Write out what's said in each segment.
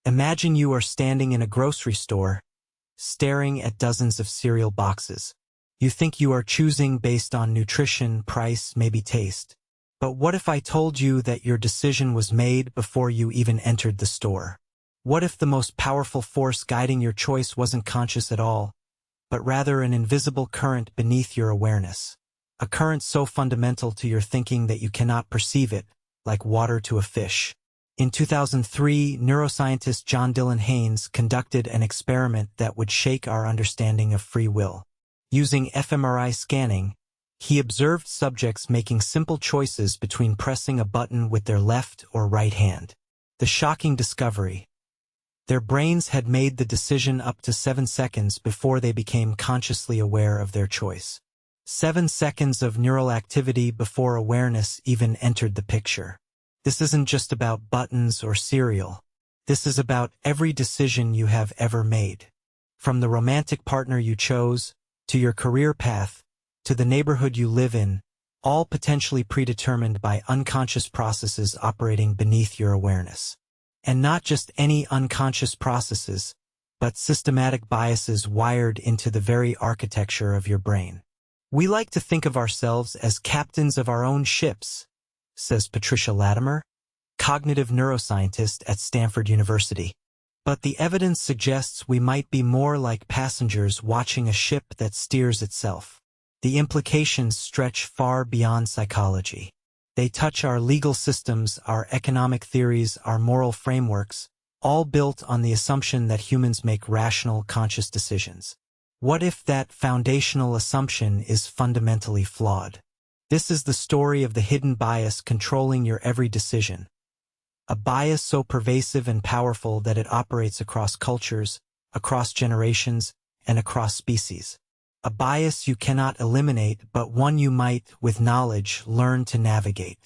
Imagine you are standing in a grocery store, staring at dozens of cereal boxes. You think you are choosing based on nutrition, price, maybe taste. But what if I told you that your decision was made before you even entered the store? What if the most powerful force guiding your choice wasn't conscious at all, but rather an invisible current beneath your awareness? A current so fundamental to your thinking that you cannot perceive it, like water to a fish. In 2003, neuroscientist John Dylan Haynes conducted an experiment that would shake our understanding of free will. Using fMRI scanning, he observed subjects making simple choices between pressing a button with their left or right hand. The shocking discovery: their brains had made the decision up to 7 seconds before they became consciously aware of their choice. 7 seconds of neural activity before awareness even entered the picture. This isn't just about buttons or cereal. This is about every decision you have ever made. From the romantic partner you chose, to your career path, to the neighborhood you live in, all potentially predetermined by unconscious processes operating beneath your awareness. And not just any unconscious processes, but systematic biases wired into the very architecture of your brain. We like to think of ourselves as captains of our own ships, says Patricia Latimer, cognitive neuroscientist at Stanford University. But the evidence suggests we might be more like passengers watching a ship that steers itself. The implications stretch far beyond psychology. They touch our legal systems, our economic theories, our moral frameworks, all built on the assumption that humans make rational, conscious decisions. What if that foundational assumption is fundamentally flawed? This is the story of the hidden bias controlling your every decision. A bias so pervasive and powerful that it operates across cultures, across generations, and across species. A bias you cannot eliminate, but one you might, with knowledge, learn to navigate.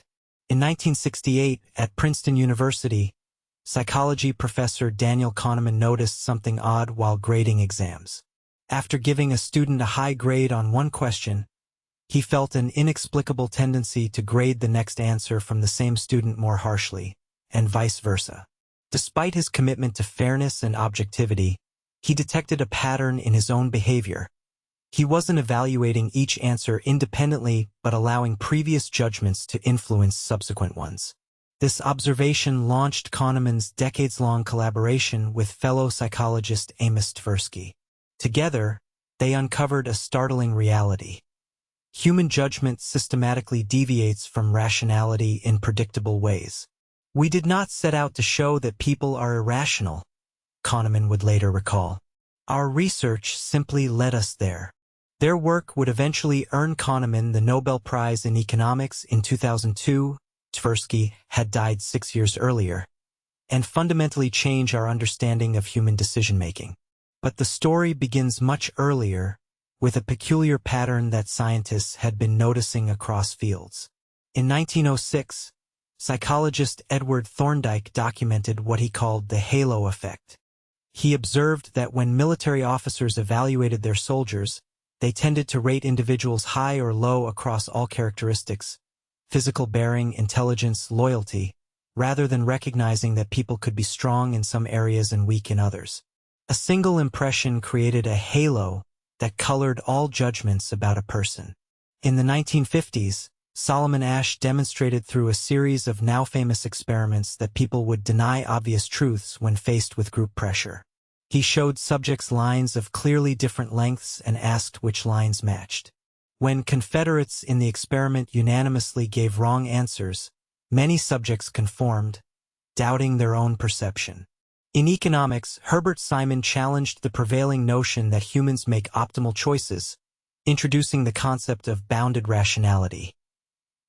In 1968, at Princeton University, psychology professor Daniel Kahneman noticed something odd while grading exams. After giving a student a high grade on one question, he felt an inexplicable tendency to grade the next answer from the same student more harshly, and vice versa. Despite his commitment to fairness and objectivity, he detected a pattern in his own behavior. He wasn't evaluating each answer independently, but allowing previous judgments to influence subsequent ones. This observation launched Kahneman's decades-long collaboration with fellow psychologist Amos Tversky. Together, they uncovered a startling reality. Human judgment systematically deviates from rationality in predictable ways. We did not set out to show that people are irrational, Kahneman would later recall. Our research simply led us there. Their work would eventually earn Kahneman the Nobel Prize in Economics in 2002. Tversky had died 6 years earlier, and fundamentally change our understanding of human decision-making. But the story begins much earlier, with a peculiar pattern that scientists had been noticing across fields. In 1906, psychologist Edward Thorndike documented what he called the halo effect. He observed that when military officers evaluated their soldiers, they tended to rate individuals high or low across all characteristics, physical bearing, intelligence, loyalty, rather than recognizing that people could be strong in some areas and weak in others. A single impression created a halo that colored all judgments about a person. In the 1950s, Solomon Asch demonstrated through a series of now-famous experiments that people would deny obvious truths when faced with group pressure. He showed subjects lines of clearly different lengths and asked which lines matched. When Confederates in the experiment unanimously gave wrong answers, many subjects conformed, doubting their own perception. In economics, Herbert Simon challenged the prevailing notion that humans make optimal choices, introducing the concept of bounded rationality.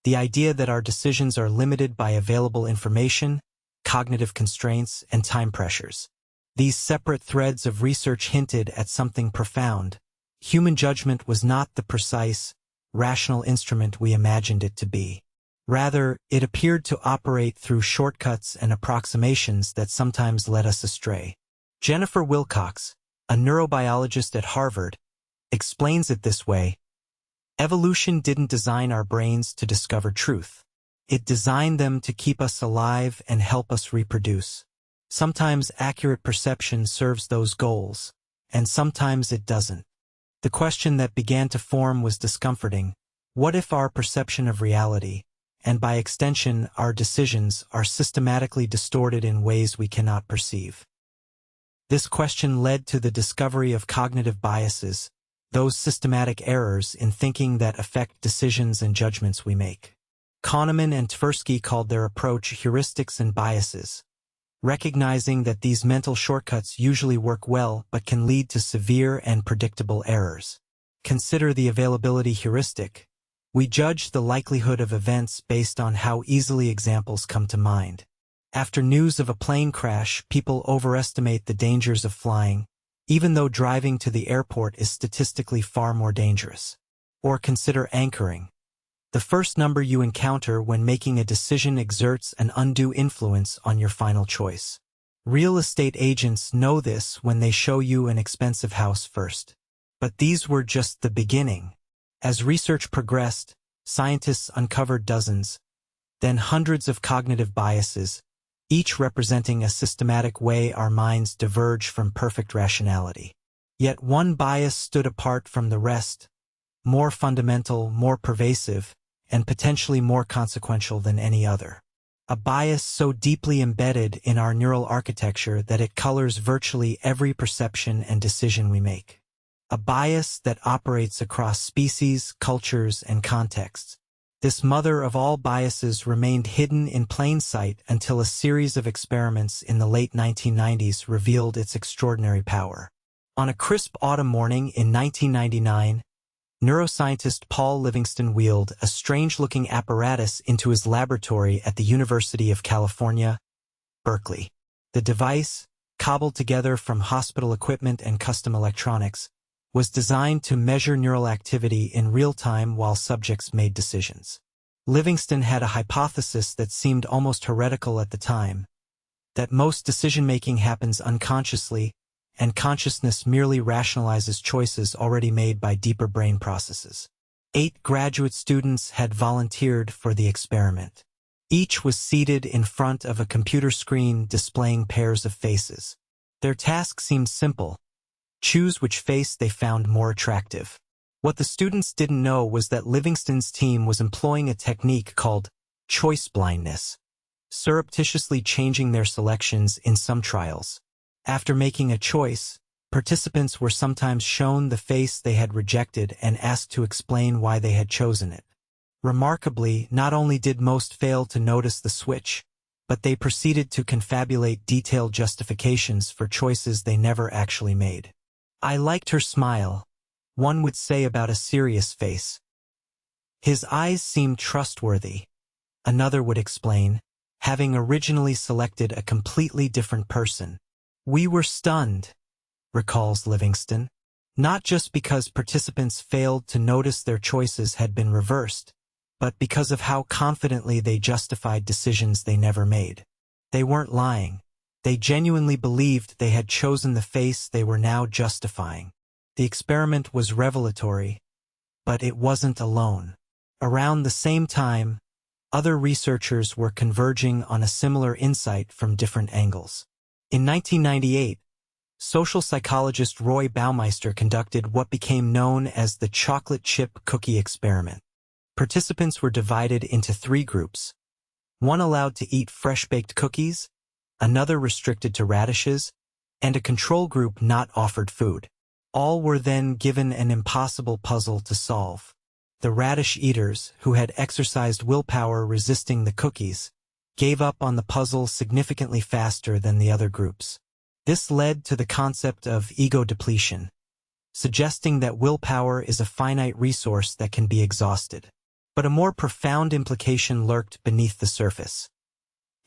The idea that our decisions are limited by available information, cognitive constraints, and time pressures. These separate threads of research hinted at something profound. Human judgment was not the precise, rational instrument we imagined it to be. Rather, it appeared to operate through shortcuts and approximations that sometimes led us astray. Jennifer Wilcox, a neurobiologist at Harvard, explains it this way: evolution didn't design our brains to discover truth. It designed them to keep us alive and help us reproduce. Sometimes accurate perception serves those goals, and sometimes it doesn't. The question that began to form was discomforting. What if our perception of reality, and by extension our decisions, are systematically distorted in ways we cannot perceive? This question led to the discovery of cognitive biases, those systematic errors in thinking that affect decisions and judgments we make. Kahneman and Tversky called their approach heuristics and biases, recognizing that these mental shortcuts usually work well but can lead to severe and predictable errors. Consider the availability heuristic. We judge the likelihood of events based on how easily examples come to mind. After news of a plane crash, people overestimate the dangers of flying, even though driving to the airport is statistically far more dangerous. Or consider anchoring. The first number you encounter when making a decision exerts an undue influence on your final choice. Real estate agents know this when they show you an expensive house first. But these were just the beginning. As research progressed, scientists uncovered dozens, then hundreds of cognitive biases, each representing a systematic way our minds diverge from perfect rationality. Yet one bias stood apart from the rest, more fundamental, more pervasive, and potentially more consequential than any other. A bias so deeply embedded in our neural architecture that it colors virtually every perception and decision we make. A bias that operates across species, cultures, and contexts. This mother of all biases remained hidden in plain sight until a series of experiments in the late 1990s revealed its extraordinary power. On a crisp autumn morning in 1999, neuroscientist Paul Livingston wheeled a strange-looking apparatus into his laboratory at the University of California, Berkeley. The device, cobbled together from hospital equipment and custom electronics, was designed to measure neural activity in real time while subjects made decisions. Livingston had a hypothesis that seemed almost heretical at the time, that most decision-making happens unconsciously, and consciousness merely rationalizes choices already made by deeper brain processes. 8 graduate students had volunteered for the experiment. Each was seated in front of a computer screen displaying pairs of faces. Their task seemed simple: choose which face they found more attractive. What the students didn't know was that Livingston's team was employing a technique called choice blindness, surreptitiously changing their selections in some trials. After making a choice, participants were sometimes shown the face they had rejected and asked to explain why they had chosen it. Remarkably, not only did most fail to notice the switch, but they proceeded to confabulate detailed justifications for choices they never actually made. "I liked her smile," one would say about a serious face. "His eyes seemed trustworthy," another would explain, having originally selected a completely different person. "We were stunned," recalls Livingston, not just because participants failed to notice their choices had been reversed, but because of how confidently they justified decisions they never made. They weren't lying. They genuinely believed they had chosen the face they were now justifying. The experiment was revelatory, but it wasn't alone. Around the same time, other researchers were converging on a similar insight from different angles. In 1998, social psychologist Roy Baumeister conducted what became known as the chocolate chip cookie experiment. Participants were divided into 3 groups. One allowed to eat fresh-baked cookies, another restricted to radishes, and a control group not offered food. All were then given an impossible puzzle to solve. The radish eaters, who had exercised willpower resisting the cookies, gave up on the puzzle significantly faster than the other groups. This led to the concept of ego depletion, suggesting that willpower is a finite resource that can be exhausted. But a more profound implication lurked beneath the surface.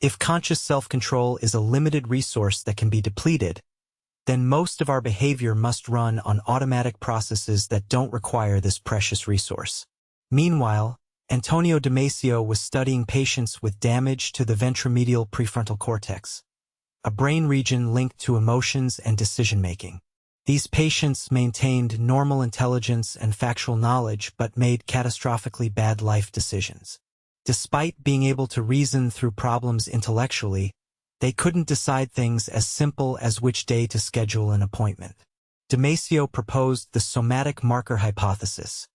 If conscious self-control is a limited resource that can be depleted, then most of our behavior must run on automatic processes that don't require this precious resource. Meanwhile, Antonio Damasio was studying patients with damage to the ventromedial prefrontal cortex, a brain region linked to emotions and decision-making. These patients maintained normal intelligence and factual knowledge but made catastrophically bad life decisions. Despite being able to reason through problems intellectually, They couldn't decide things as simple as which day to schedule an appointment. Damasio proposed the somatic marker hypothesis,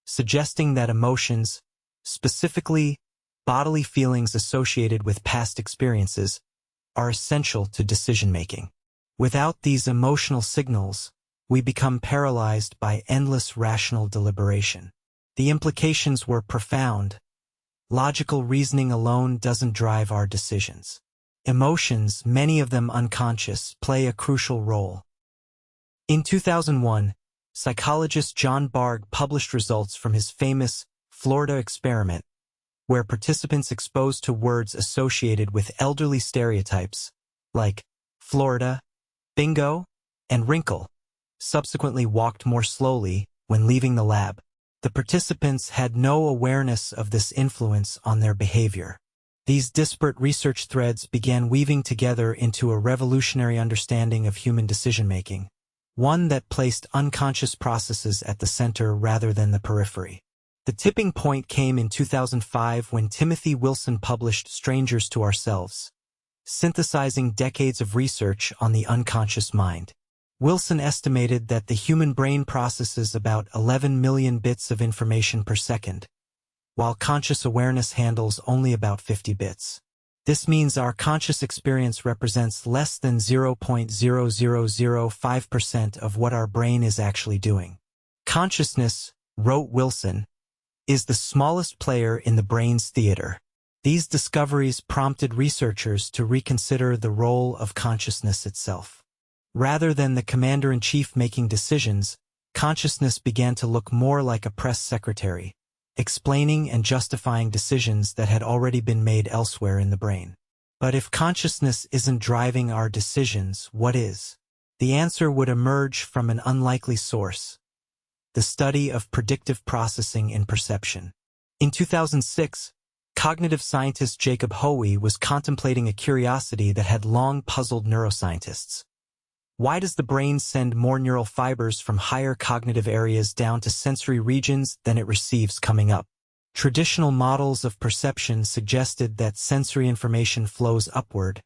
suggesting that emotions, specifically bodily feelings associated with past experiences, are essential to decision-making. Without these emotional signals, we become paralyzed by endless rational deliberation. The implications were profound. Logical reasoning alone doesn't drive our decisions. Emotions, many of them unconscious, play a crucial role. In 2001, psychologist John Bargh published results from his famous Florida experiment, where participants exposed to words associated with elderly stereotypes, like Florida, bingo, and wrinkle, subsequently walked more slowly when leaving the lab. The participants had no awareness of this influence on their behavior. These disparate research threads began weaving together into a revolutionary understanding of human decision-making, one that placed unconscious processes at the center rather than the periphery. The tipping point came in 2005 when Timothy Wilson published Strangers to Ourselves, synthesizing decades of research on the unconscious mind. Wilson estimated that the human brain processes about 11 million bits of information per second, while conscious awareness handles only about 50 bits. This means our conscious experience represents less than 0.0005% of what our brain is actually doing. Consciousness, wrote Wilson, is the smallest player in the brain's theater. These discoveries prompted researchers to reconsider the role of consciousness itself. Rather than the commander-in-chief making decisions, consciousness began to look more like a press secretary, explaining and justifying decisions that had already been made elsewhere in the brain. But if consciousness isn't driving our decisions, what is? The answer would emerge from an unlikely source: the study of predictive processing in perception. In 2006, cognitive scientist Jacob Hoey was contemplating a curiosity that had long puzzled neuroscientists. Why does the brain send more neural fibers from higher cognitive areas down to sensory regions than it receives coming up? Traditional models of perception suggested that sensory information flows upward,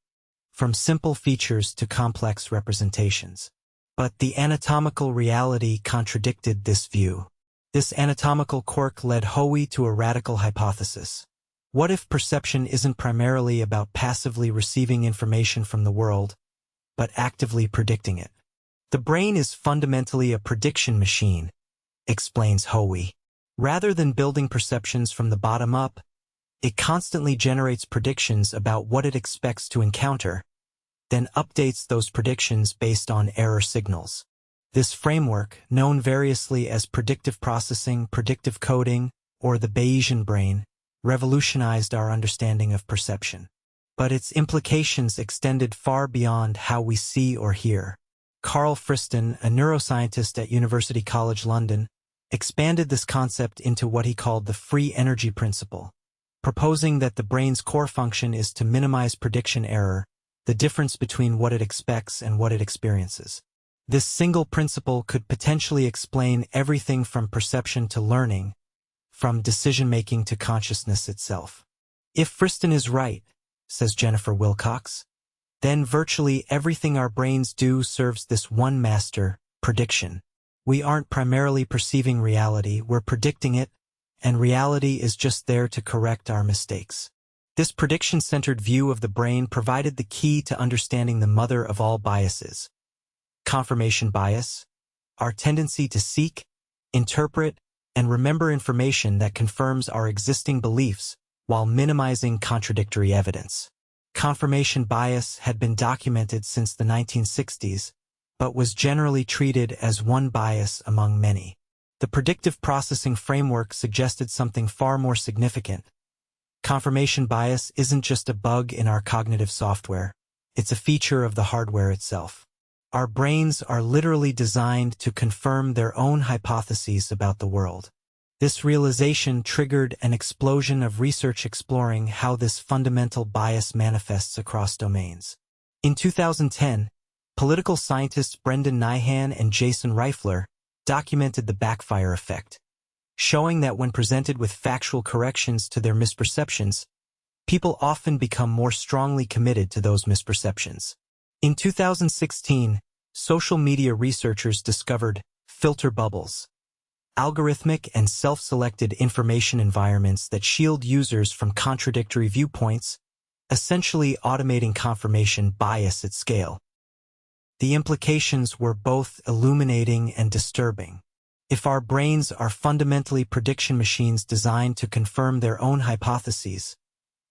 from simple features to complex representations. But the anatomical reality contradicted this view. This anatomical quirk led Hoey to a radical hypothesis. What if perception isn't primarily about passively receiving information from the world, but actively predicting it? The brain is fundamentally a prediction machine, explains Hoey. Rather than building perceptions from the bottom up, it constantly generates predictions about what it expects to encounter, then updates those predictions based on error signals. This framework, known variously as predictive processing, predictive coding, or the Bayesian brain, revolutionized our understanding of perception. But its implications extended far beyond how we see or hear. Carl Friston, a neuroscientist at University College London, expanded this concept into what he called the free energy principle, proposing that the brain's core function is to minimize prediction error, the difference between what it expects and what it experiences. This single principle could potentially explain everything from perception to learning, from decision-making to consciousness itself. If Friston is right, says Jennifer Wilcox, then virtually everything our brains do serves this one master: prediction. We aren't primarily perceiving reality, we're predicting it, and reality is just there to correct our mistakes. This prediction-centered view of the brain provided the key to understanding the mother of all biases: confirmation bias, our tendency to seek, interpret, and remember information that confirms our existing beliefs while minimizing contradictory evidence. Confirmation bias had been documented since the 1960s, but was generally treated as one bias among many. The predictive processing framework suggested something far more significant. Confirmation bias isn't just a bug in our cognitive software, it's a feature of the hardware itself. Our brains are literally designed to confirm their own hypotheses about the world. This realization triggered an explosion of research exploring how this fundamental bias manifests across domains. In 2010, political scientists Brendan Nyhan and Jason Reifler documented the backfire effect, showing that when presented with factual corrections to their misperceptions, people often become more strongly committed to those misperceptions. In 2016, social media researchers discovered filter bubbles, algorithmic and self-selected information environments that shield users from contradictory viewpoints, essentially automating confirmation bias at scale. The implications were both illuminating and disturbing. If our brains are fundamentally prediction machines designed to confirm their own hypotheses,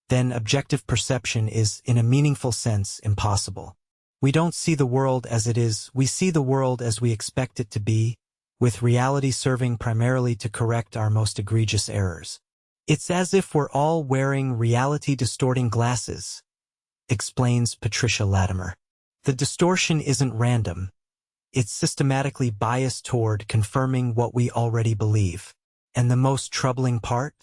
then objective perception is, in a meaningful sense, impossible. We don't see the world as it is, we see the world as we expect it to be, with reality serving primarily to correct our most egregious errors. It's as if we're all wearing reality-distorting glasses, explains Patricia Latimer. The distortion isn't random. It's systematically biased toward confirming what we already believe. And the most troubling part?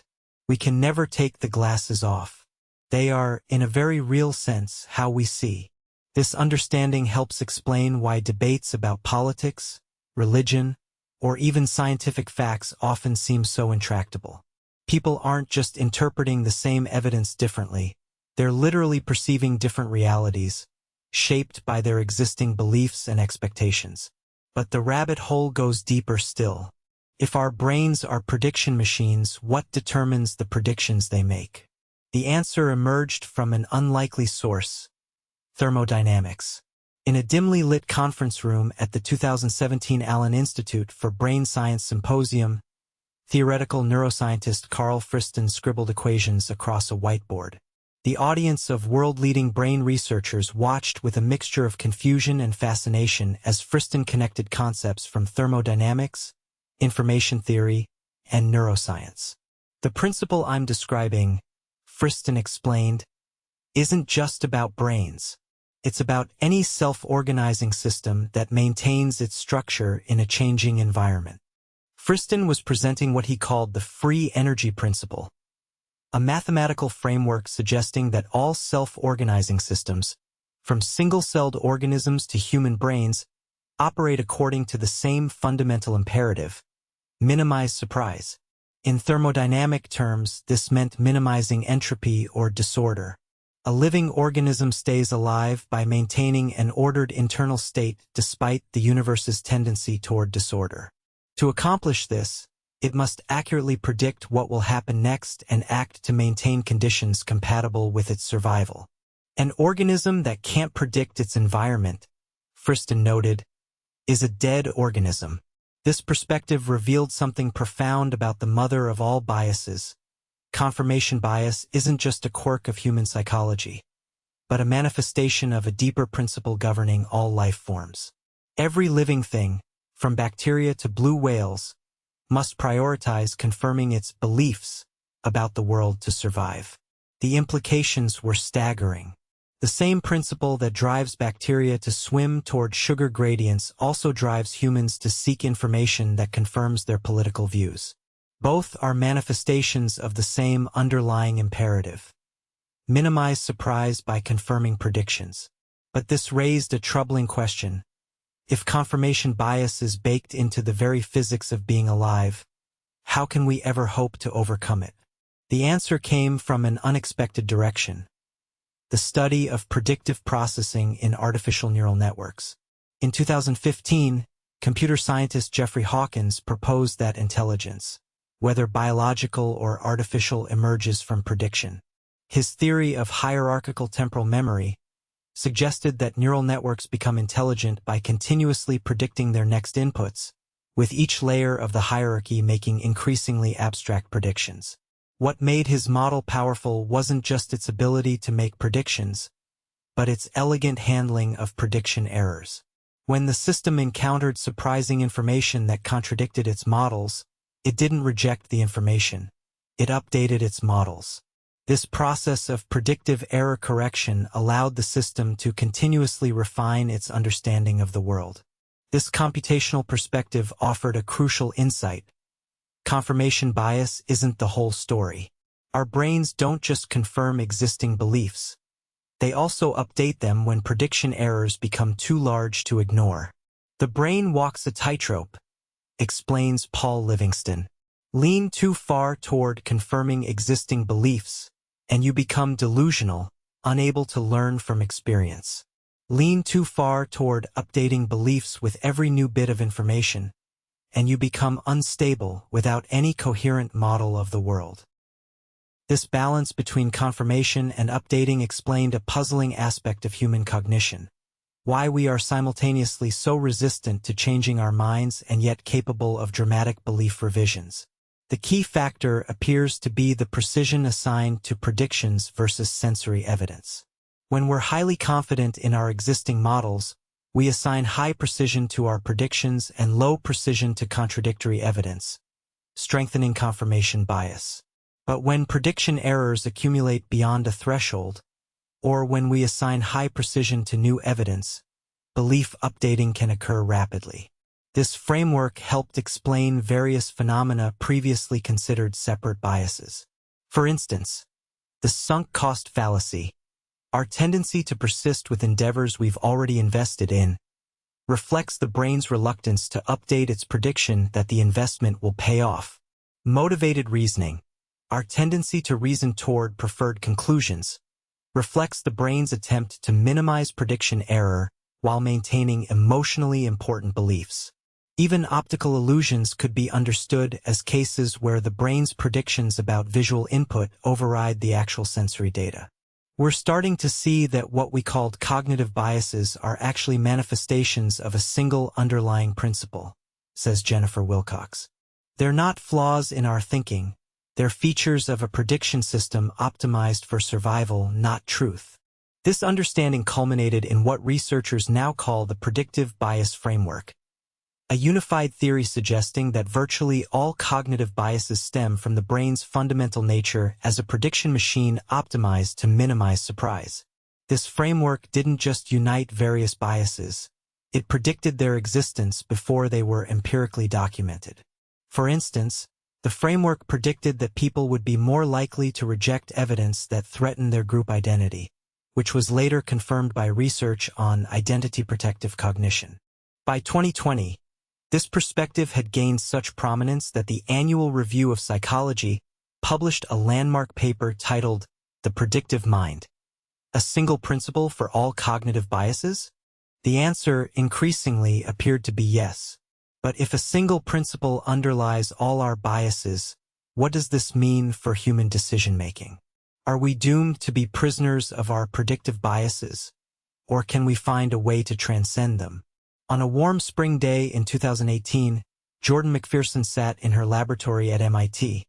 We can never take the glasses off. They are, in a very real sense, how we see. This understanding helps explain why debates about politics, religion, or even scientific facts often seem so intractable. People aren't just interpreting the same evidence differently. They're literally perceiving different realities, shaped by their existing beliefs and expectations. But the rabbit hole goes deeper still. If our brains are prediction machines, what determines the predictions they make? The answer emerged from an unlikely source: thermodynamics. In a dimly lit conference room at the 2017 Allen Institute for Brain Science Symposium, theoretical neuroscientist Carl Friston scribbled equations across a whiteboard. The audience of world-leading brain researchers watched with a mixture of confusion and fascination as Friston connected concepts from thermodynamics, information theory, and neuroscience. The principle I'm describing, Friston explained, isn't just about brains. It's about any self-organizing system that maintains its structure in a changing environment. Friston was presenting what he called the free energy principle, a mathematical framework suggesting that all self-organizing systems, from single-celled organisms to human brains, operate according to the same fundamental imperative: minimize surprise. In thermodynamic terms, this meant minimizing entropy or disorder. A living organism stays alive by maintaining an ordered internal state despite the universe's tendency toward disorder. To accomplish this, it must accurately predict what will happen next and act to maintain conditions compatible with its survival. An organism that can't predict its environment, Friston noted, is a dead organism. This perspective revealed something profound about the mother of all biases. Confirmation bias isn't just a quirk of human psychology, but a manifestation of a deeper principle governing all life forms. Every living thing, from bacteria to blue whales, must prioritize confirming its beliefs about the world to survive. The implications were staggering. The same principle that drives bacteria to swim toward sugar gradients also drives humans to seek information that confirms their political views. Both are manifestations of the same underlying imperative: minimize surprise by confirming predictions. But this raised a troubling question. If confirmation bias is baked into the very physics of being alive, how can we ever hope to overcome it? The answer came from an unexpected direction: the study of predictive processing in artificial neural networks. In 2015, computer scientist Jeffrey Hawkins proposed that intelligence, whether biological or artificial, emerges from prediction. His theory of hierarchical temporal memory suggested that neural networks become intelligent by continuously predicting their next inputs, with each layer of the hierarchy making increasingly abstract predictions. What made his model powerful wasn't just its ability to make predictions, but its elegant handling of prediction errors. When the system encountered surprising information that contradicted its models, it didn't reject the information. It updated its models. This process of predictive error correction allowed the system to continuously refine its understanding of the world. This computational perspective offered a crucial insight. Confirmation bias isn't the whole story. Our brains don't just confirm existing beliefs. They also update them when prediction errors become too large to ignore. The brain walks a tightrope, explains Paul Livingston. Lean too far toward confirming existing beliefs, and you become delusional, unable to learn from experience. Lean too far toward updating beliefs with every new bit of information, and you become unstable without any coherent model of the world. This balance between confirmation and updating explained a puzzling aspect of human cognition: why we are simultaneously so resistant to changing our minds and yet capable of dramatic belief revisions. The key factor appears to be the precision assigned to predictions versus sensory evidence. When we're highly confident in our existing models, we assign high precision to our predictions and low precision to contradictory evidence, strengthening confirmation bias. But when prediction errors accumulate beyond a threshold, or when we assign high precision to new evidence, belief updating can occur rapidly. This framework helped explain various phenomena previously considered separate biases. For instance, the sunk cost fallacy, our tendency to persist with endeavors we've already invested in, reflects the brain's reluctance to update its prediction that the investment will pay off. Motivated reasoning, our tendency to reason toward preferred conclusions, reflects the brain's attempt to minimize prediction error while maintaining emotionally important beliefs. Even optical illusions could be understood as cases where the brain's predictions about visual input override the actual sensory data. We're starting to see that what we called cognitive biases are actually manifestations of a single underlying principle, says Jennifer Wilcox. They're not flaws in our thinking. They're features of a prediction system optimized for survival, not truth. This understanding culminated in what researchers now call the predictive bias framework, a unified theory suggesting that virtually all cognitive biases stem from the brain's fundamental nature as a prediction machine optimized to minimize surprise. This framework didn't just unite various biases, it predicted their existence before they were empirically documented. For instance, the framework predicted that people would be more likely to reject evidence that threatened their group identity, which was later confirmed by research on identity-protective cognition. By 2020, this perspective had gained such prominence that the Annual Review of Psychology published a landmark paper titled The Predictive Mind: A Single Principle for All Cognitive Biases? The answer increasingly appeared to be yes. But if a single principle underlies all our biases, what does this mean for human decision-making? Are we doomed to be prisoners of our predictive biases, or can we find a way to transcend them? On a warm spring day in 2018, Jordan McPherson sat in her laboratory at MIT,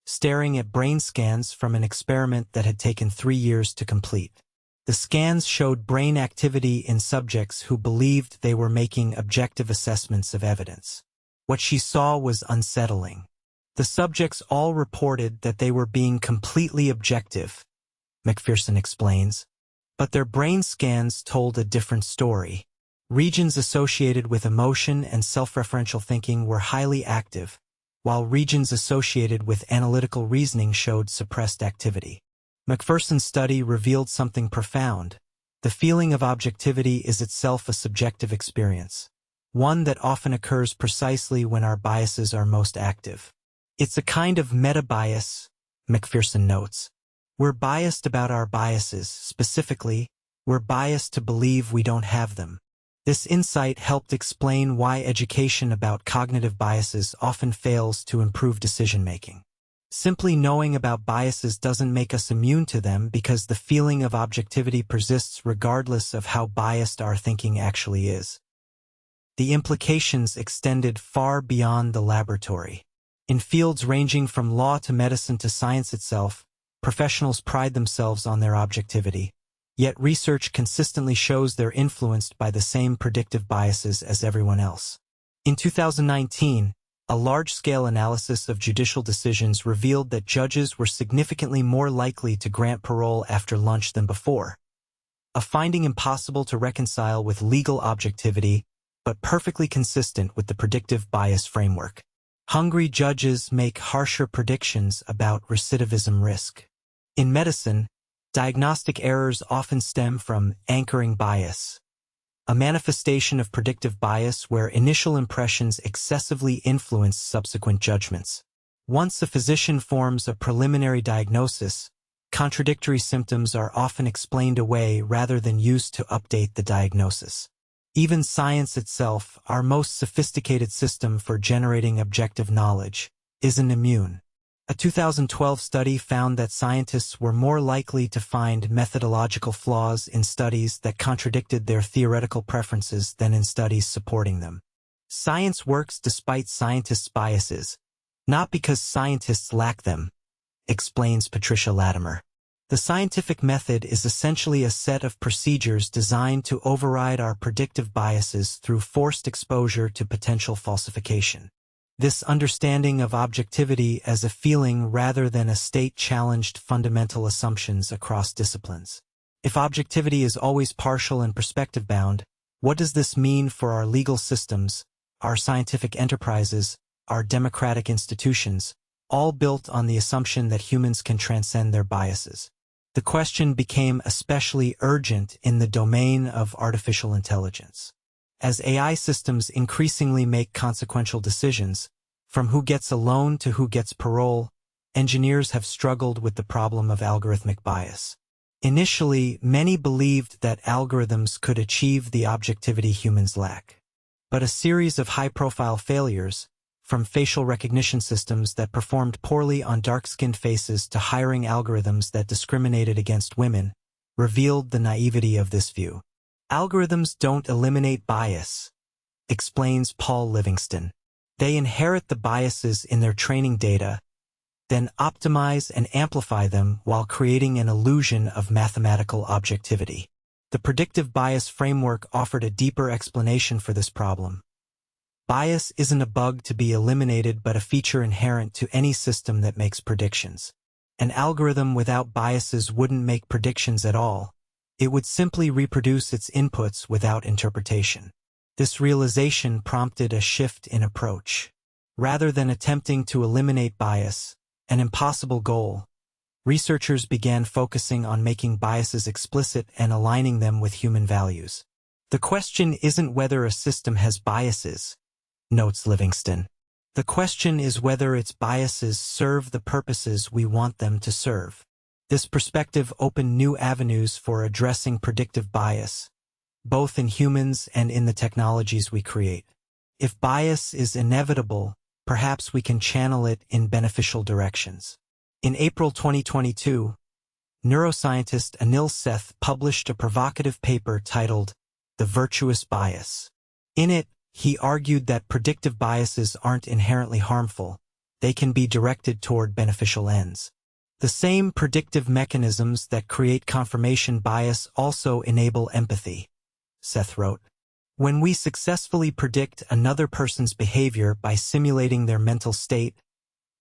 staring at brain scans from an experiment that had taken 3 years to complete. The scans showed brain activity in subjects who believed they were making objective assessments of evidence. What she saw was unsettling. The subjects all reported that they were being completely objective, McPherson explains, but their brain scans told a different story. Regions associated with emotion and self-referential thinking were highly active, while regions associated with analytical reasoning showed suppressed activity. McPherson's study revealed something profound. The feeling of objectivity is itself a subjective experience, one that often occurs precisely when our biases are most active. It's a kind of meta-bias, McPherson notes. We're biased about our biases. Specifically, we're biased to believe we don't have them. This insight helped explain why education about cognitive biases often fails to improve decision-making. Simply knowing about biases doesn't make us immune to them because the feeling of objectivity persists regardless of how biased our thinking actually is. The implications extended far beyond the laboratory. In fields ranging from law to medicine to science itself, professionals pride themselves on their objectivity, yet research consistently shows they're influenced by the same predictive biases as everyone else. In 2019, a large-scale analysis of judicial decisions revealed that judges were significantly more likely to grant parole after lunch than before, a finding impossible to reconcile with legal objectivity, but perfectly consistent with the predictive bias framework. Hungry judges make harsher predictions about recidivism risk. In medicine, diagnostic errors often stem from anchoring bias, a manifestation of predictive bias where initial impressions excessively influence subsequent judgments. Once a physician forms a preliminary diagnosis, contradictory symptoms are often explained away rather than used to update the diagnosis. Even science itself, our most sophisticated system for generating objective knowledge, isn't immune. A 2012 study found that scientists were more likely to find methodological flaws in studies that contradicted their theoretical preferences than in studies supporting them. Science works despite scientists' biases, not because scientists lack them, explains Patricia Latimer. The scientific method is essentially a set of procedures designed to override our predictive biases through forced exposure to potential falsification. This understanding of objectivity as a feeling rather than a state challenged fundamental assumptions across disciplines. If objectivity is always partial and perspective-bound, what does this mean for our legal systems, our scientific enterprises, our democratic institutions, all built on the assumption that humans can transcend their biases? The question became especially urgent in the domain of artificial intelligence. As AI systems increasingly make consequential decisions, from who gets a loan to who gets parole, engineers have struggled with the problem of algorithmic bias. Initially, many believed that algorithms could achieve the objectivity humans lack. But a series of high-profile failures, from facial recognition systems that performed poorly on dark-skinned faces to hiring algorithms that discriminated against women, revealed the naivety of this view. Algorithms don't eliminate bias, explains Paul Livingston. They inherit the biases in their training data, then optimize and amplify them while creating an illusion of mathematical objectivity. The predictive bias framework offered a deeper explanation for this problem. Bias isn't a bug to be eliminated but a feature inherent to any system that makes predictions. An algorithm without biases wouldn't make predictions at all. It would simply reproduce its inputs without interpretation. This realization prompted a shift in approach. Rather than attempting to eliminate bias, an impossible goal, researchers began focusing on making biases explicit and aligning them with human values. The question isn't whether a system has biases, notes Livingston. The question is whether its biases serve the purposes we want them to serve. This perspective opened new avenues for addressing predictive bias, both in humans and in the technologies we create. If bias is inevitable, perhaps we can channel it in beneficial directions. In April 2022, neuroscientist Anil Seth published a provocative paper titled The Virtuous Bias. In it, he argued that predictive biases aren't inherently harmful. They can be directed toward beneficial ends. The same predictive mechanisms that create confirmation bias also enable empathy, Seth wrote. When we successfully predict another person's behavior by simulating their mental state,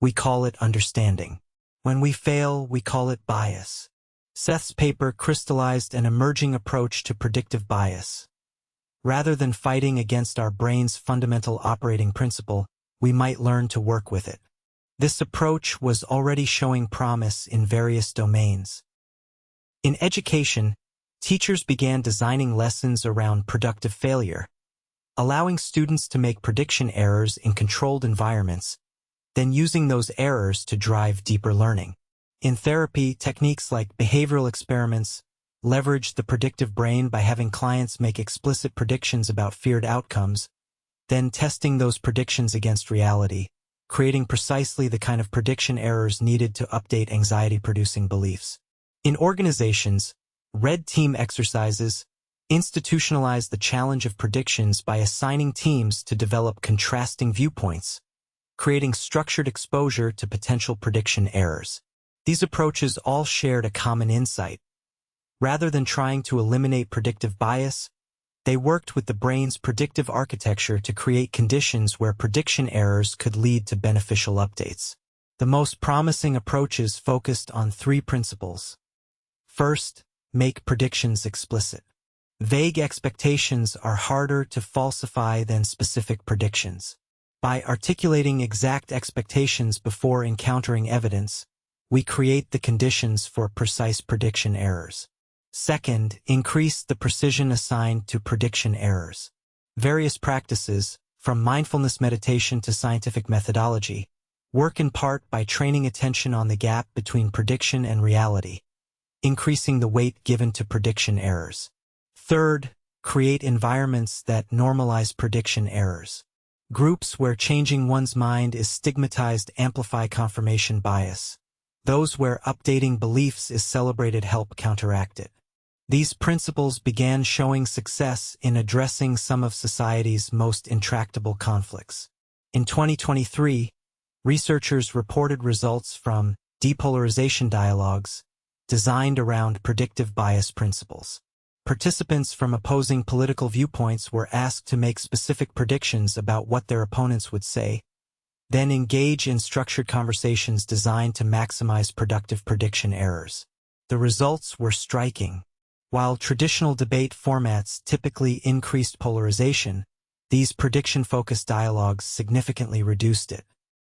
we call it understanding. When we fail, we call it bias. Seth's paper crystallized an emerging approach to predictive bias. Rather than fighting against our brain's fundamental operating principle, we might learn to work with it. This approach was already showing promise in various domains. In education, teachers began designing lessons around productive failure, allowing students to make prediction errors in controlled environments, then using those errors to drive deeper learning. In therapy, techniques like behavioral experiments leverage the predictive brain by having clients make explicit predictions about feared outcomes, then testing those predictions against reality, creating precisely the kind of prediction errors needed to update anxiety-producing beliefs. In organizations, red team exercises institutionalize the challenge of predictions by assigning teams to develop contrasting viewpoints, creating structured exposure to potential prediction errors. These approaches all shared a common insight. Rather than trying to eliminate predictive bias, they worked with the brain's predictive architecture to create conditions where prediction errors could lead to beneficial updates. The most promising approaches focused on three principles. First, make predictions explicit. Vague expectations are harder to falsify than specific predictions. By articulating exact expectations before encountering evidence, we create the conditions for precise prediction errors. Second, increase the precision assigned to prediction errors. Various practices, from mindfulness meditation to scientific methodology, work in part by training attention on the gap between prediction and reality, increasing the weight given to prediction errors. Third, create environments that normalize prediction errors. Groups where changing one's mind is stigmatized amplify confirmation bias. Those where updating beliefs is celebrated help counteract it. These principles began showing success in addressing some of society's most intractable conflicts. In 2023, researchers reported results from depolarization dialogues designed around predictive bias principles. Participants from opposing political viewpoints were asked to make specific predictions about what their opponents would say, then engage in structured conversations designed to maximize productive prediction errors. The results were striking. While traditional debate formats typically increased polarization, these prediction-focused dialogues significantly reduced it.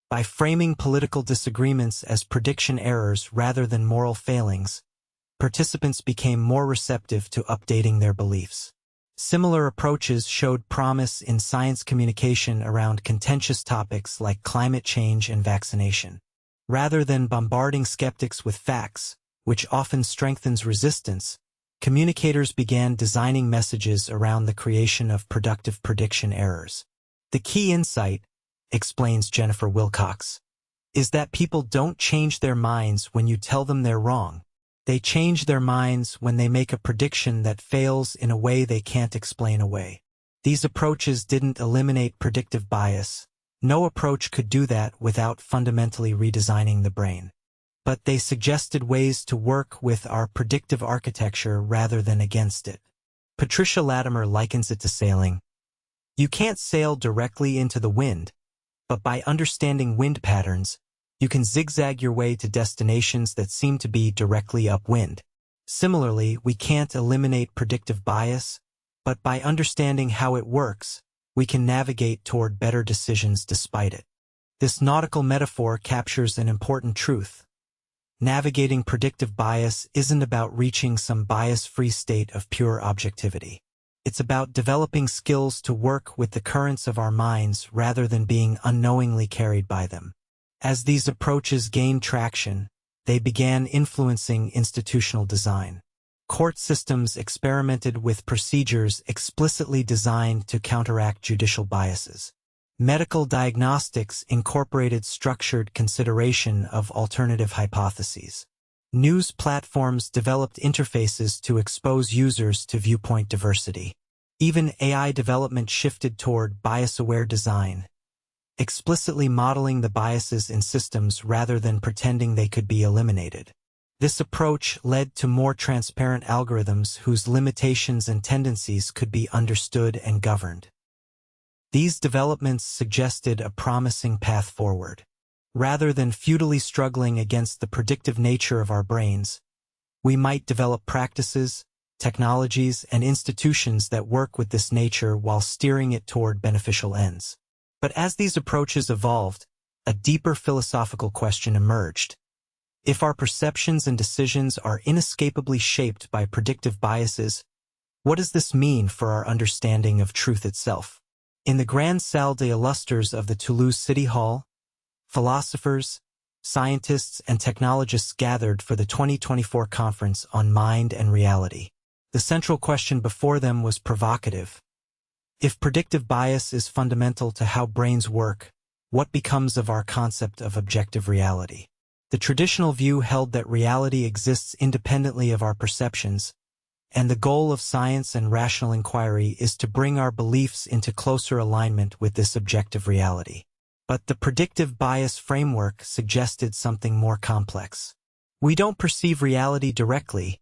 By framing political disagreements as prediction errors rather than moral failings, participants became more receptive to updating their beliefs. Similar approaches showed promise in science communication around contentious topics like climate change and vaccination. Rather than bombarding skeptics with facts, which often strengthens resistance, communicators began designing messages around the creation of productive prediction errors. The key insight, explains Jennifer Wilcox, is that people don't change their minds when you tell them they're wrong. They change their minds when they make a prediction that fails in a way they can't explain away. These approaches didn't eliminate predictive bias. No approach could do that without fundamentally redesigning the brain. But they suggested ways to work with our predictive architecture rather than against it. Patricia Latimer likens it to sailing. You can't sail directly into the wind, but by understanding wind patterns, you can zigzag your way to destinations that seem to be directly upwind. Similarly, we can't eliminate predictive bias, but by understanding how it works, we can navigate toward better decisions despite it. This nautical metaphor captures an important truth. Navigating predictive bias isn't about reaching some bias-free state of pure objectivity. It's about developing skills to work with the currents of our minds rather than being unknowingly carried by them. As these approaches gained traction, they began influencing institutional design. Court systems experimented with procedures explicitly designed to counteract judicial biases. Medical diagnostics incorporated structured consideration of alternative hypotheses. News platforms developed interfaces to expose users to viewpoint diversity. Even AI development shifted toward bias-aware design, explicitly modeling the biases in systems rather than pretending they could be eliminated. This approach led to more transparent algorithms whose limitations and tendencies could be understood and governed. These developments suggested a promising path forward. Rather than futilely struggling against the predictive nature of our brains, we might develop practices, technologies, and institutions that work with this nature while steering it toward beneficial ends. But as these approaches evolved, a deeper philosophical question emerged. If our perceptions and decisions are inescapably shaped by predictive biases, what does this mean for our understanding of truth itself? In the grand salle des illustres of the Toulouse City Hall, philosophers, scientists, and technologists gathered for the 2024 Conference on Mind and Reality. The central question before them was provocative. If predictive bias is fundamental to how brains work, what becomes of our concept of objective reality? The traditional view held that reality exists independently of our perceptions, and the goal of science and rational inquiry is to bring our beliefs into closer alignment with this objective reality. But the predictive bias framework suggested something more complex. We don't perceive reality directly,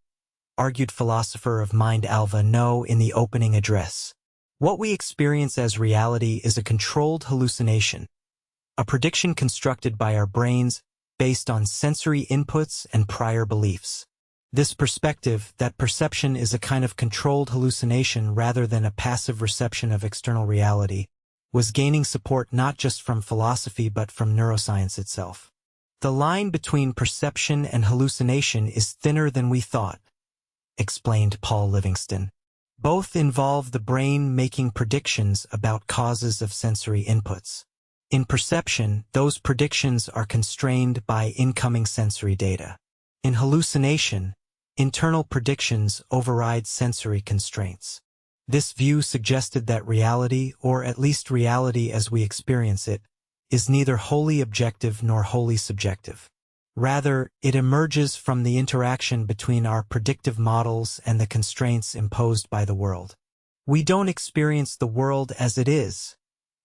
argued philosopher of mind Alva No in the opening address. What we experience as reality is a controlled hallucination, a prediction constructed by our brains based on sensory inputs and prior beliefs. This perspective, that perception is a kind of controlled hallucination rather than a passive reception of external reality, was gaining support not just from philosophy but from neuroscience itself. The line between perception and hallucination is thinner than we thought, explained Paul Livingston. Both involve the brain making predictions about causes of sensory inputs. In perception, those predictions are constrained by incoming sensory data. In hallucination, internal predictions override sensory constraints. This view suggested that reality, or at least reality as we experience it, is neither wholly objective nor wholly subjective. Rather, it emerges from the interaction between our predictive models and the constraints imposed by the world. We don't experience the world as it is,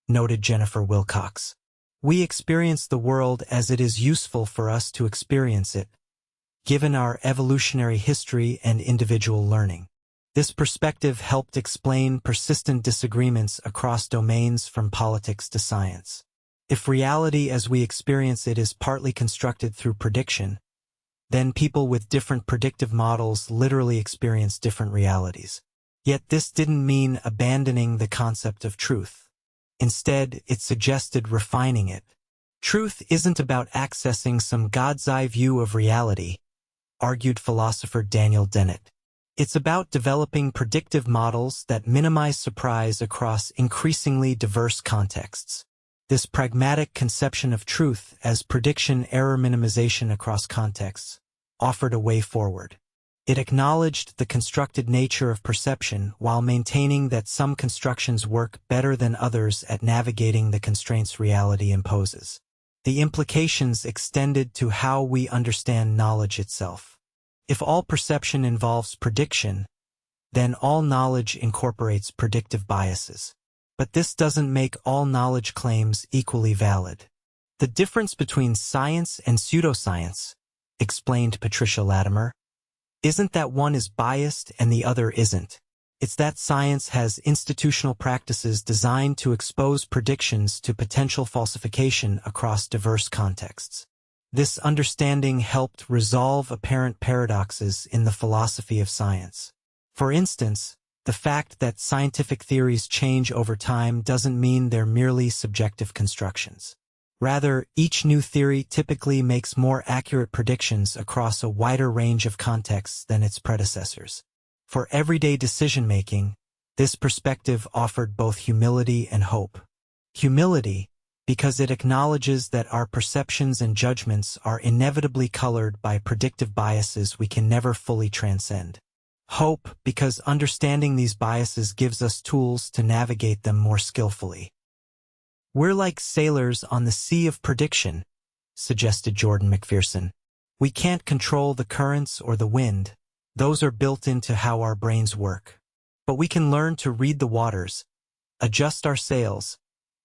noted Jennifer Wilcox. We experience the world as it is useful for us to experience it, given our evolutionary history and individual learning. This perspective helped explain persistent disagreements across domains from politics to science. If reality as we experience it is partly constructed through prediction, then people with different predictive models literally experience different realities. Yet this didn't mean abandoning the concept of truth. Instead, it suggested refining it. Truth isn't about accessing some God's-eye view of reality, argued philosopher Daniel Dennett. It's about developing predictive models that minimize surprise across increasingly diverse contexts. This pragmatic conception of truth as prediction error minimization across contexts offered a way forward. It acknowledged the constructed nature of perception while maintaining that some constructions work better than others at navigating the constraints reality imposes. The implications extended to how we understand knowledge itself. If all perception involves prediction, then all knowledge incorporates predictive biases. But this doesn't make all knowledge claims equally valid. The difference between science and pseudoscience, explained Patricia Latimer, isn't that one is biased and the other isn't. It's that science has institutional practices designed to expose predictions to potential falsification across diverse contexts. This understanding helped resolve apparent paradoxes in the philosophy of science. For instance, the fact that scientific theories change over time doesn't mean they're merely subjective constructions. Rather, each new theory typically makes more accurate predictions across a wider range of contexts than its predecessors. For everyday decision-making, this perspective offered both humility and hope. Humility, because it acknowledges that our perceptions and judgments are inevitably colored by predictive biases we can never fully transcend. Hope, because understanding these biases gives us tools to navigate them more skillfully. We're like sailors on the sea of prediction, suggested Jordan McPherson. We can't control the currents or the wind. Those are built into how our brains work. But we can learn to read the waters, adjust our sails,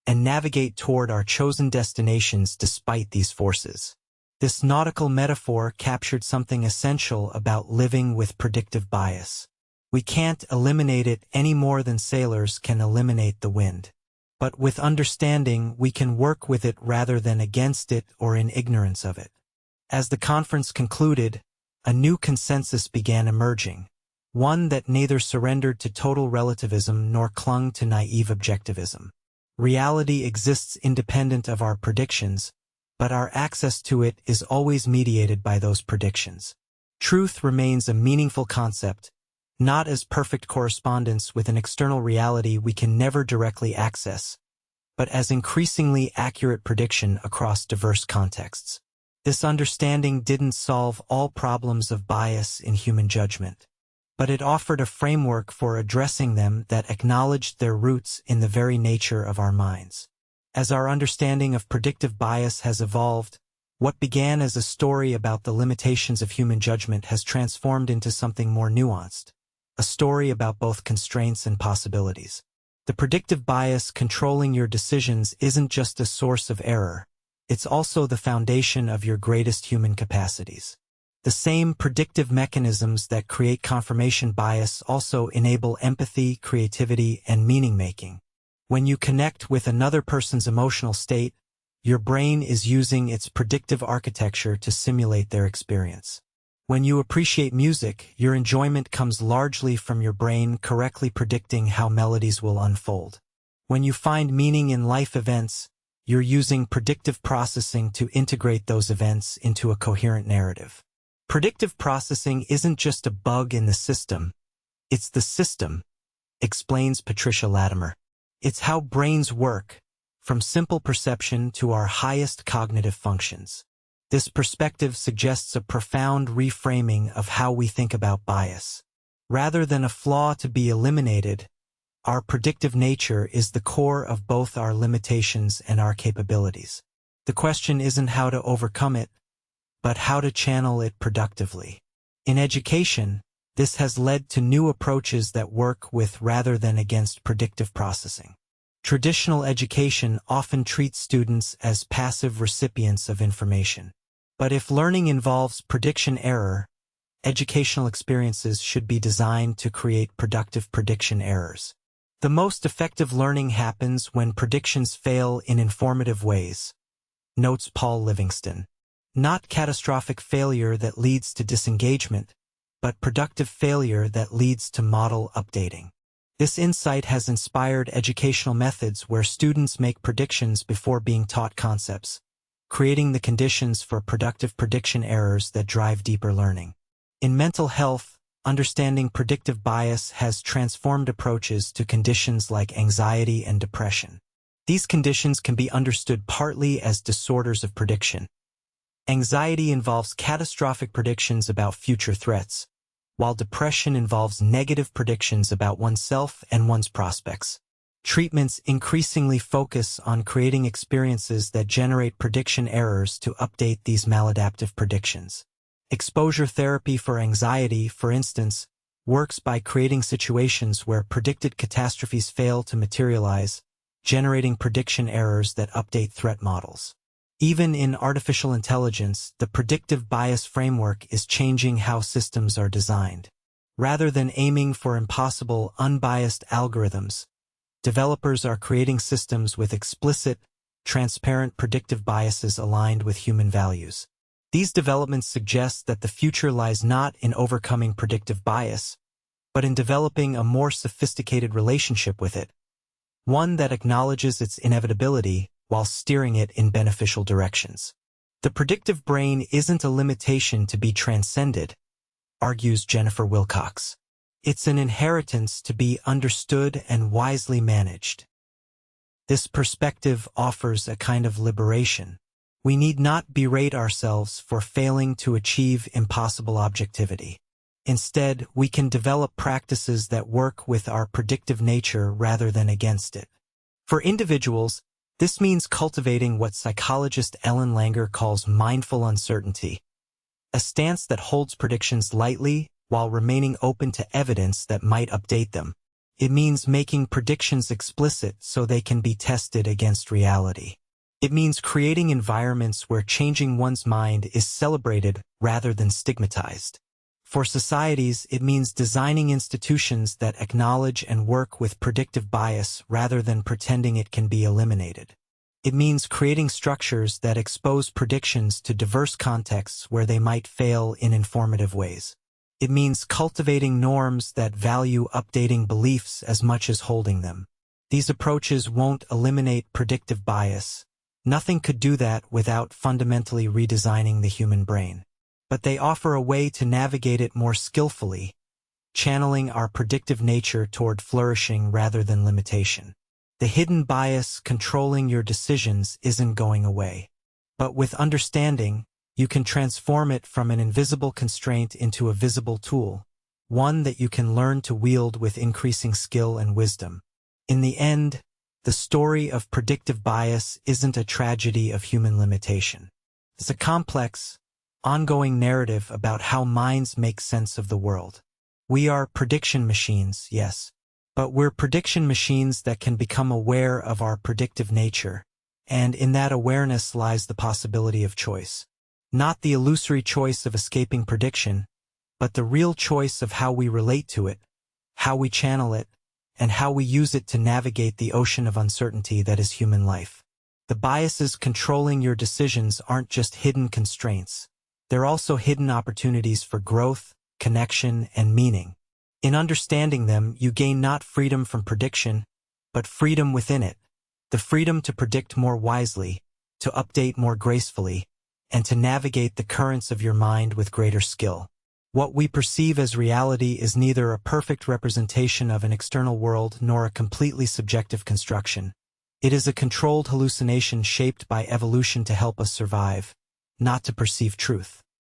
and navigate toward our chosen destinations despite these forces. This nautical metaphor captured something essential about living with predictive bias. We can't eliminate it any more than sailors can eliminate the wind. But with understanding, we can work with it rather than against it or in ignorance of it. As the conference concluded, a new consensus began emerging, one that neither surrendered to total relativism nor clung to naive objectivism. Reality exists independent of our predictions, but our access to it is always mediated by those predictions. Truth remains a meaningful concept, not as perfect correspondence with an external reality we can never directly access, but as increasingly accurate prediction across diverse contexts. This understanding didn't solve all problems of bias in human judgment, but it offered a framework for addressing them that acknowledged their roots in the very nature of our minds. As our understanding of predictive bias has evolved, what began as a story about the limitations of human judgment has transformed into something more nuanced, a story about both constraints and possibilities. The predictive bias controlling your decisions isn't just a source of error, it's also the foundation of your greatest human capacities. The same predictive mechanisms that create confirmation bias also enable empathy, creativity, and meaning-making. When you connect with another person's emotional state, your brain is using its predictive architecture to simulate their experience. When you appreciate music, your enjoyment comes largely from your brain correctly predicting how melodies will unfold. When you find meaning in life events, you're using predictive processing to integrate those events into a coherent narrative. Predictive processing isn't just a bug in the system, it's the system, explains Patricia Latimer. It's how brains work, from simple perception to our highest cognitive functions. This perspective suggests a profound reframing of how we think about bias. Rather than a flaw to be eliminated, our predictive nature is the core of both our limitations and our capabilities. The question isn't how to overcome it, but how to channel it productively. In education, this has led to new approaches that work with rather than against predictive processing. Traditional education often treats students as passive recipients of information. But if learning involves prediction error, educational experiences should be designed to create productive prediction errors. The most effective learning happens when predictions fail in informative ways, notes Paul Livingston. Not catastrophic failure that leads to disengagement, but productive failure that leads to model updating. This insight has inspired educational methods where students make predictions before being taught concepts, creating the conditions for productive prediction errors that drive deeper learning. In mental health, understanding predictive bias has transformed approaches to conditions like anxiety and depression. These conditions can be understood partly as disorders of prediction. Anxiety involves catastrophic predictions about future threats, while depression involves negative predictions about oneself and one's prospects. Treatments increasingly focus on creating experiences that generate prediction errors to update these maladaptive predictions. Exposure therapy for anxiety, for instance, works by creating situations where predicted catastrophes fail to materialize, generating prediction errors that update threat models. Even in artificial intelligence, the predictive bias framework is changing how systems are designed. Rather than aiming for impossible, unbiased algorithms, developers are creating systems with explicit, transparent predictive biases aligned with human values. These developments suggest that the future lies not in overcoming predictive bias, but in developing a more sophisticated relationship with it, one that acknowledges its inevitability while steering it in beneficial directions. The predictive brain isn't a limitation to be transcended, argues Jennifer Wilcox. It's an inheritance to be understood and wisely managed. This perspective offers a kind of liberation. We need not berate ourselves for failing to achieve impossible objectivity. Instead, we can develop practices that work with our predictive nature rather than against it. For individuals, this means cultivating what psychologist Ellen Langer calls mindful uncertainty, a stance that holds predictions lightly while remaining open to evidence that might update them. It means making predictions explicit so they can be tested against reality. It means creating environments where changing one's mind is celebrated rather than stigmatized. For societies, it means designing institutions that acknowledge and work with predictive bias rather than pretending it can be eliminated. It means creating structures that expose predictions to diverse contexts where they might fail in informative ways. It means cultivating norms that value updating beliefs as much as holding them. These approaches won't eliminate predictive bias. Nothing could do that without fundamentally redesigning the human brain. But they offer a way to navigate it more skillfully, channeling our predictive nature toward flourishing rather than limitation. The hidden bias controlling your decisions isn't going away. But with understanding, you can transform it from an invisible constraint into a visible tool, one that you can learn to wield with increasing skill and wisdom. In the end, the story of predictive bias isn't a tragedy of human limitation. It's a complex, ongoing narrative about how minds make sense of the world. We are prediction machines, yes, but we're prediction machines that can become aware of our predictive nature, and in that awareness lies the possibility of choice. Not the illusory choice of escaping prediction, but the real choice of how we relate to it, how we channel it, and how we use it to navigate the ocean of uncertainty that is human life. The biases controlling your decisions aren't just hidden constraints. They're also hidden opportunities for growth, connection, and meaning. In understanding them, you gain not freedom from prediction, but freedom within it. The freedom to predict more wisely, to update more gracefully, and to navigate the currents of your mind with greater skill. What we perceive as reality is neither a perfect representation of an external world nor a completely subjective construction. It is a controlled hallucination shaped by evolution to help us survive, not to perceive truth.